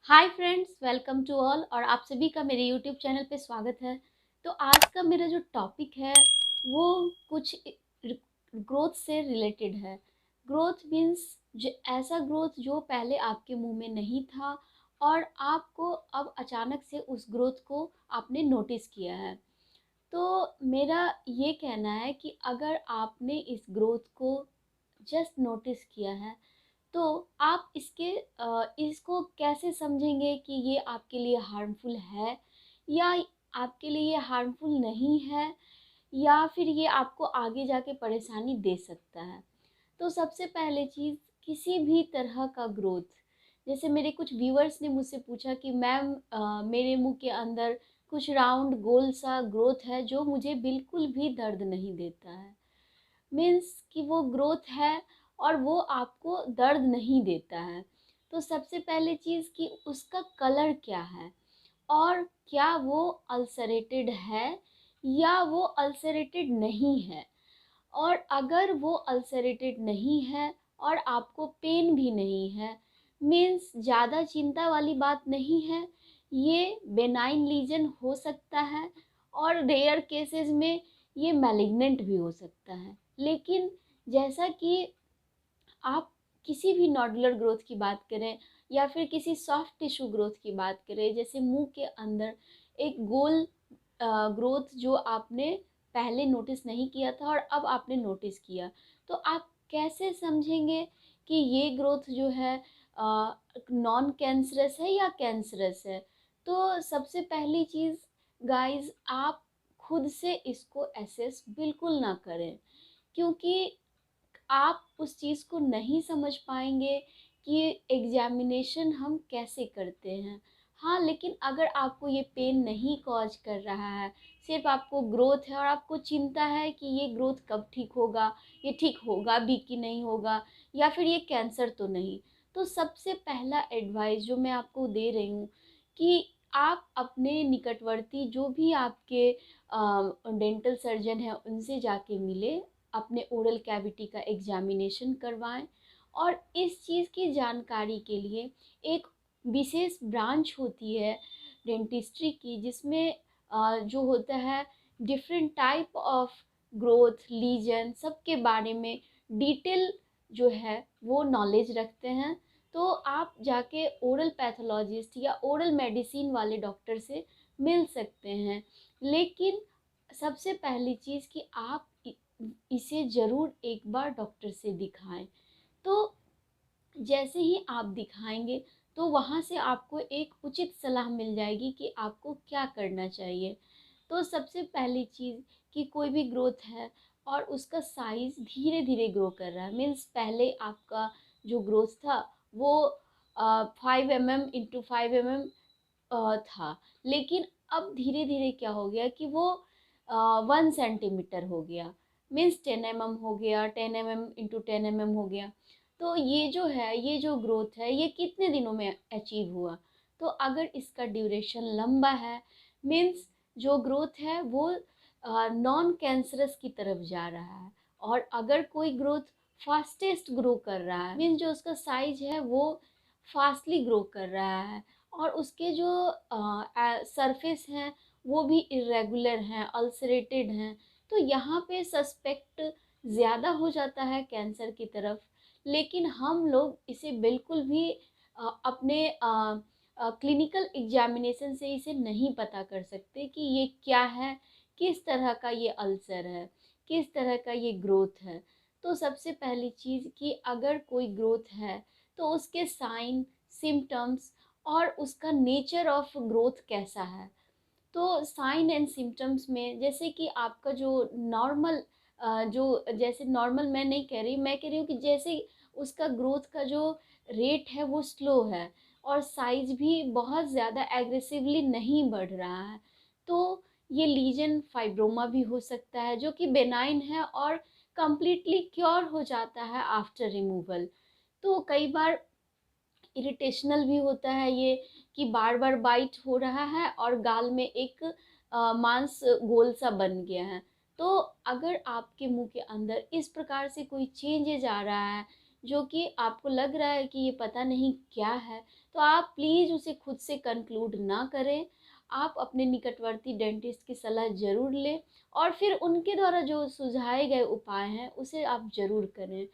Hi friends, welcome to all. और आप सभी का मेरे यूट्यूब चैनल पे स्वागत है। तो आज का मेरा जो टॉपिक है वो कुछ ग्रोथ से रिलेटेड है। ग्रोथ मीन्स ऐसा ग्रोथ जो पहले आपके मुंह में नहीं था और आपको अब अचानक से उस ग्रोथ को आपने नोटिस किया है। तो मेरा ये कहना है कि अगर आपने इस ग्रोथ को जस्ट नोटिस किया है तो आप इसको कैसे समझेंगे कि ये आपके लिए हार्मफुल है या आपके लिए हार्मफुल नहीं है, या फिर ये आपको आगे जाके परेशानी दे सकता है। तो सबसे पहले चीज़, किसी भी तरह का ग्रोथ, जैसे मेरे कुछ व्यूअर्स ने मुझसे पूछा कि मैम मेरे मुंह के अंदर कुछ राउंड गोल सा ग्रोथ है जो मुझे बिल्कुल भी दर्द नहीं देता है। मीन्स कि वो ग्रोथ है और वो आपको दर्द नहीं देता है। तो सबसे पहले चीज़ कि उसका कलर क्या है और क्या वो अल्सरेटेड है या वो अल्सरेटेड नहीं है। और अगर वो अल्सरेटेड नहीं है और आपको पेन भी नहीं है, मीन्स ज़्यादा चिंता वाली बात नहीं है, ये बेनाइन लीजन हो सकता है और रेयर केसेस में ये मैलिग्नेंट भी हो सकता है। लेकिन जैसा कि आप किसी भी नॉडुलर ग्रोथ की बात करें या फिर किसी सॉफ्ट टिश्यू ग्रोथ की बात करें, जैसे मुंह के अंदर एक गोल ग्रोथ जो आपने पहले नोटिस नहीं किया था और अब आपने नोटिस किया, तो आप कैसे समझेंगे कि ये ग्रोथ जो है नॉन कैंसरस है या कैंसरस है। तो सबसे पहली चीज़ गाइस, आप खुद से इसको एसेस बिल्कुल ना करें, क्योंकि आप उस चीज़ को नहीं समझ पाएंगे कि एग्जामिनेशन हम कैसे करते हैं। हाँ, लेकिन अगर आपको ये पेन नहीं कॉज कर रहा है, सिर्फ आपको ग्रोथ है और आपको चिंता है कि ये ग्रोथ कब ठीक होगा, ये ठीक होगा भी कि नहीं होगा, या फिर ये कैंसर तो नहीं, तो सबसे पहला एडवाइस जो मैं आपको दे रही हूँ कि आप अपने निकटवर्ती जो भी आपके डेंटल सर्जन हैं उनसे जाके मिले, अपने ओरल कैविटी का एग्जामिनेशन करवाएं। और इस चीज़ की जानकारी के लिए एक विशेष ब्रांच होती है डेंटिस्ट्री की, जिसमें जो होता है different type of growth lesion सबके बारे में डिटेल जो है वो नॉलेज रखते हैं। तो आप जाके ओरल पैथोलॉजिस्ट या ओरल मेडिसिन वाले डॉक्टर से मिल सकते हैं। लेकिन सबसे पहली चीज़ कि आप इसे ज़रूर एक बार डॉक्टर से दिखाएं। तो जैसे ही आप दिखाएंगे तो वहाँ से आपको एक उचित सलाह मिल जाएगी कि आपको क्या करना चाहिए। तो सबसे पहली चीज़ कि कोई भी ग्रोथ है और उसका साइज़ धीरे धीरे ग्रो कर रहा है, मीन्स पहले आपका जो ग्रोथ था वो 5 mm x 5 mm था, लेकिन अब धीरे धीरे क्या हो गया कि वो 1 सेंटीमीटर हो गया, मीन्स 10 mm हो गया, 10 mm x 10 mm हो गया। तो ये जो है, ये जो ग्रोथ है, ये कितने दिनों में अचीव हुआ। तो अगर इसका ड्यूरेशन लंबा है, मीन्स जो ग्रोथ है वो नॉन कैंसरस की तरफ जा रहा है। और अगर कोई ग्रोथ फास्टेस्ट ग्रो कर रहा है, मीन्स जो उसका साइज है वो फास्टली ग्रो कर रहा है और उसके जो सरफेस हैं वो भी इरेगुलर हैं, अल्सरेटेड हैं, तो यहाँ पे सस्पेक्ट ज़्यादा हो जाता है कैंसर की तरफ। लेकिन हम लोग इसे बिल्कुल भी अपने क्लिनिकल एग्जामिनेशन से इसे नहीं पता कर सकते कि ये क्या है, किस तरह का ये अल्सर है, किस तरह का ये ग्रोथ है। तो सबसे पहली चीज़ कि अगर कोई ग्रोथ है तो उसके साइन, सिम्टम्स और उसका नेचर ऑफ ग्रोथ कैसा है। तो साइन एंड सिम्टम्स में जैसे कि आपका जो नॉर्मल जो जैसे नॉर्मल मैं नहीं कह रही, मैं कह रही हूँ कि जैसे उसका ग्रोथ का जो रेट है वो स्लो है और साइज भी बहुत ज़्यादा एग्रेसिवली नहीं बढ़ रहा है, तो ये लीजन फाइब्रोमा भी हो सकता है जो कि बेनाइन है और कम्प्लीटली क्योर हो जाता है आफ्टर रिमूवल। तो कई बार इरिटेशनल भी होता है ये कि बार बार बाइट हो रहा है और गाल में एक मांस गोल सा बन गया है। तो अगर आपके मुंह के अंदर इस प्रकार से कोई चेंजेज आ रहा है जो कि आपको लग रहा है कि ये पता नहीं क्या है, तो आप प्लीज़ उसे खुद से कंक्लूड ना करें। आप अपने निकटवर्ती डेंटिस्ट की सलाह ज़रूर लें और फिर उनके द्वारा जो सुझाए गए उपाय हैं उसे आप ज़रूर करें।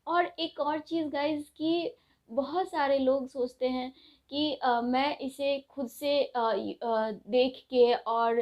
और एक और चीज़ गाइज़ कि बहुत सारे लोग सोचते हैं कि मैं इसे खुद से देख के और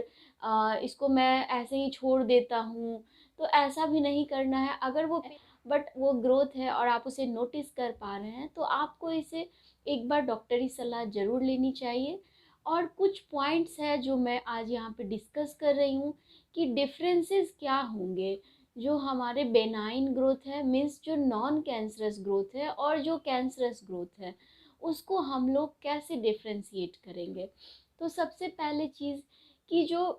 इसको मैं ऐसे ही छोड़ देता हूँ, तो ऐसा भी नहीं करना है। अगर वो बट वो ग्रोथ है और आप उसे नोटिस कर पा रहे हैं, तो आपको इसे एक बार डॉक्टरी सलाह ज़रूर लेनी चाहिए। और कुछ पॉइंट्स हैं जो मैं आज यहाँ पे डिस्कस कर रही हूँ कि डिफरेंसेस क्या होंगे जो हमारे बेनाइन ग्रोथ है, मीन्स जो नॉन कैंसरस ग्रोथ है, और जो कैंसरस ग्रोथ है, उसको हम लोग कैसे डिफ्रेंशिएट करेंगे। तो सबसे पहले चीज़ कि जो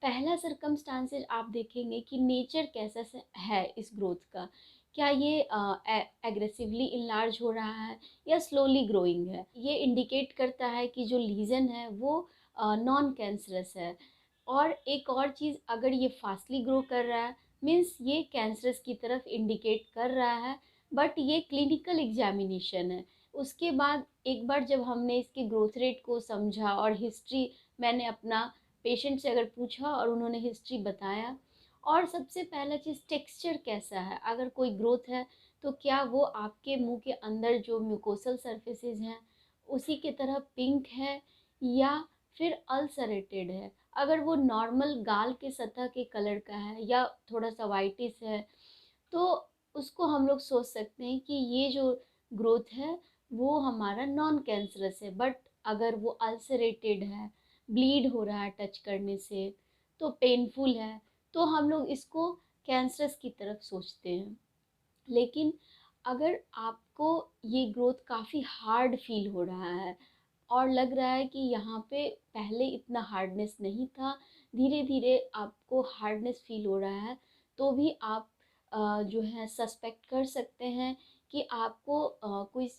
पहला सर्कमस्टांसेस आप देखेंगे कि नेचर कैसा है इस ग्रोथ का। क्या ये एग्रेसिवली इनलार्ज हो रहा है या स्लोली ग्रोइंग है। ये इंडिकेट करता है कि जो लीजन है वो नॉन कैंसरस है। और एक और चीज़, अगर ये फास्टली ग्रो कर रहा है, मीन्स ये कैंसरस की तरफ इंडिकेट कर रहा है, बट ये क्लिनिकल एग्जामिनेशन है। उसके बाद एक बार जब हमने इसके ग्रोथ रेट को समझा और हिस्ट्री, मैंने अपना पेशेंट से अगर पूछा और उन्होंने हिस्ट्री बताया। और सबसे पहला चीज़, टेक्सचर कैसा है। अगर कोई ग्रोथ है तो क्या वो आपके मुंह के अंदर जो म्यूकोसल सर्फेसेज हैं उसी के तरह पिंक है या फिर अल्सरेटेड है। अगर वो नॉर्मल गाल के सतह के कलर का है या थोड़ा सा वाइटिस है, तो उसको हम लोग सोच सकते हैं कि ये जो ग्रोथ है वो हमारा नॉन कैंसरस है। बट अगर वो अल्सरेटेड है, ब्लीड हो रहा है टच करने से, तो पेनफुल है, तो हम लोग इसको कैंसरस की तरफ सोचते हैं। लेकिन अगर आपको ये ग्रोथ काफ़ी हार्ड फील हो रहा है और लग रहा है कि यहाँ पे पहले इतना हार्डनेस नहीं था, धीरे धीरे आपको हार्डनेस फील हो रहा है, तो भी आप जो है सस्पेक्ट कर सकते हैं कि आपको कोई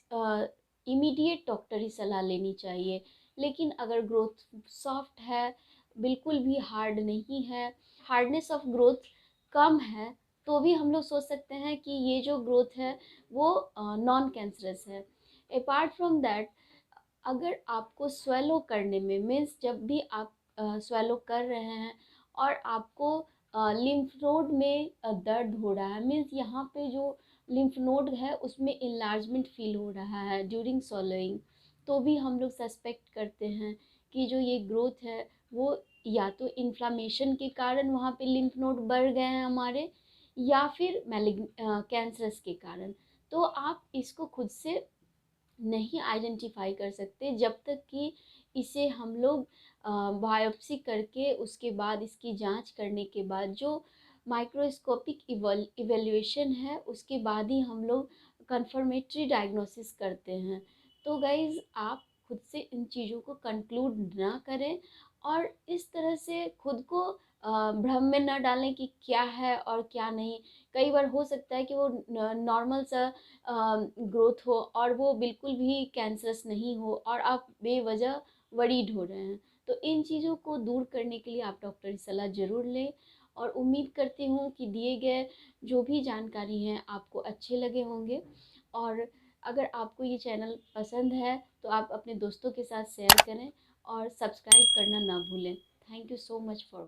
इमीडिएट डॉक्टरी सलाह लेनी चाहिए। लेकिन अगर ग्रोथ सॉफ्ट है, बिल्कुल भी हार्ड नहीं है, हार्डनेस ऑफ ग्रोथ कम है, तो भी हम लोग सोच सकते हैं कि ये जो ग्रोथ है वो नॉन कैंसरस है। अपार्ट फ्रॉम दैट, अगर आपको स्वेलो करने में, मीन्स जब भी आप स्वेलो कर रहे हैं और आपको लिम्फ नोड में दर्द हो रहा है, मीन्स यहाँ पे जो लिम्फ नोड है उसमें इन्लार्जमेंट फील हो रहा है ड्यूरिंग swallowing, तो भी हम लोग सस्पेक्ट करते हैं कि जो ये ग्रोथ है वो या तो इन्फ्लामेशन के कारण वहाँ पे लिम्फ नोड बढ़ गए हैं हमारे, या फिर कैंसरस के कारण। तो आप इसको खुद से नहीं आइडेंटिफाई कर सकते जब तक कि इसे हम लोग बायोप्सी करके उसके बाद इसकी जांच करने के बाद जो माइक्रोस्कोपिक इवेल्युएशन है उसके बाद ही हम लोग कंफर्मेटरी डायग्नोसिस करते हैं। तो गाइज़, आप खुद से इन चीज़ों को कंक्लूड ना करें और इस तरह से खुद को भ्रम में न डालें कि क्या है और क्या नहीं। कई बार हो सकता है कि वो नॉर्मल सा ग्रोथ हो और वो बिल्कुल भी कैंसरस नहीं हो और आप बेवजह वरीड हो रहे हैं। तो इन चीज़ों को दूर करने के लिए आप डॉक्टर की सलाह ज़रूर लें। और उम्मीद करती हूँ कि दिए गए जो भी जानकारी हैं आपको अच्छे लगे होंगे। और अगर आपको ये चैनल पसंद है तो आप अपने दोस्तों के साथ शेयर करें और सब्सक्राइब करना ना भूलें। Thank you so much for